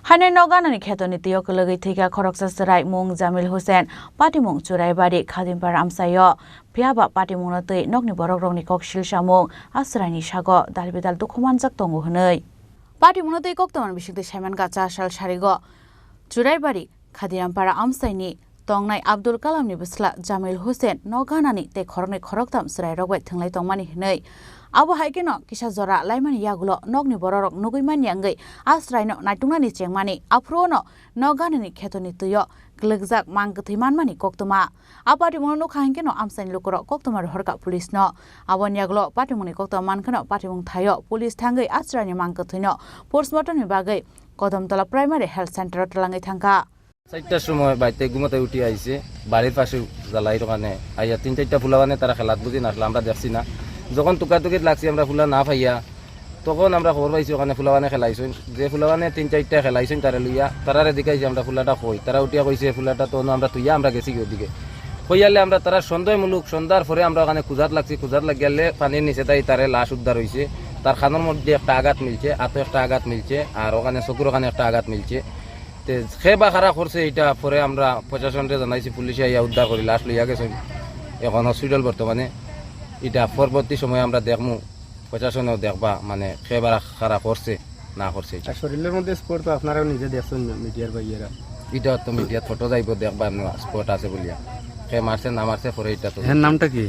Haino Ganani Kheto ni Twio Kwlwgwi Thwikha Khoroksa Chwrai mung Jamil Hussein Party mung Chwrai bari Khadimpar amsayo Phiaba Party mung natui nokni borok rokni kok silsa mung Asrani sago dalbidal dokumanjak tongo hwnoi Party mung natui kok toman bisikte Saiman Gacha sal sarigo Chwrai bari Khadimpar amsaini tongnai Abdul Kalam ni bisla Jamil Hussein no Ganani te Khorokni Khoroktam Chwrai rokbai thanglai tongmani hwnoi Abo haikeno kisa jora laimani yagulo nokni bororok nuguimani angai asraino naitungani chengmani afrono no Ganani Kheto ni Twio Kwlwgjak mangkthaimanmani koktoma apati mono khaingkeno amsaini lokoro koktoma horka police no abon yagulo pati moni koktoma mankhano pati mong thayo police thangai asraini mangkthino postmortem ni bagai Kodamtala primary health center talangai thangka চারটার সময় বাইতে ঘুমাতে উঠে আইছে বাড়ির পাশে জ্বালাই দোকানে আইয়া 3-4টা ফুলাবানে তারা খেলাত বুঝি না আমরা দেখছি না যখন টুকাটুকিত লাগছি আমরা ফুলা না পাইয়া তখন আমরা খবর পাইছি ওখানে ফুলাবানে খেলাইছেন যে ফুলাবানে 3-4টা খেলাইছেন তারা লইয়া তারারে দেখাইছি আমরা ফুলাটা কই তারা উঠিয়া কইছে ফুলাটা তো আমরা তুইয়া আমরা গেছি ওদিকে কইয়ালে আমরা তারা সন্দেহমূলক সন্ধ্যার পরে আমরা ওখানে খুঁজাত লাগছি খুঁজাত লাগিয়ালে পানির নিচে তাই তারে লাশ উদ্ধার হয়েছে তার খানোর মধ্যে একটা আঘাত মিলছে হাতে একটা আঘাত মিলছে আর ওখানে চকুর ওখানে একটা আঘাত মিলছে খেবা খারা করছে এটা পরে আমরা প্রশাসনকে জানাইছি পুলিশে আইয়া উদ্ধার করি লাশ লইয়া গেছে এখন হসপিটাল বর্তমানে এটা পরবর্তী সময় আমরা দেখমু প্রশাসনেও দেখবা মানে খেবা খারা করছে না করছে শরীরের মধ্যে স্পট তো আপনারাও নিজে দেখছেন মিডিয়ার বাইরা এটা তো মিডিয়াত ফটো যাইব দেখবা স্পট আছে বলিয়া খে মারছে না মারছে পরে এটা তো এর নামটা কি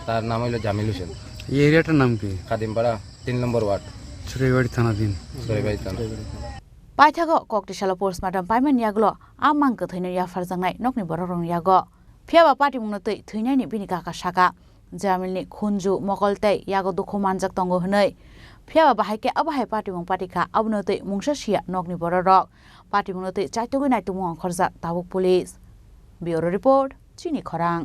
তার নাম হইল জামিল হোসেন এই এরিয়াটার নাম কি খাদিমপাড়া 3 নম্বর ওয়ার্ড চুরাইবাড়ি থানাধীন চুরাইবাড়ি থানা Paithago koktisala postmortem paiman yagulo amang kthaino yafar jangnai nokni bororong yago phiaba party mung natui thuinaini binika ka saka jamilni khunju mokoltai yago dokumanjak tongo hnoi phiaba bahaike abahai party mung patika abnotui mungsa sia nokni bororok party mung natui chaitogui naitumung khorjak tabuk police bureau report Chini Khorang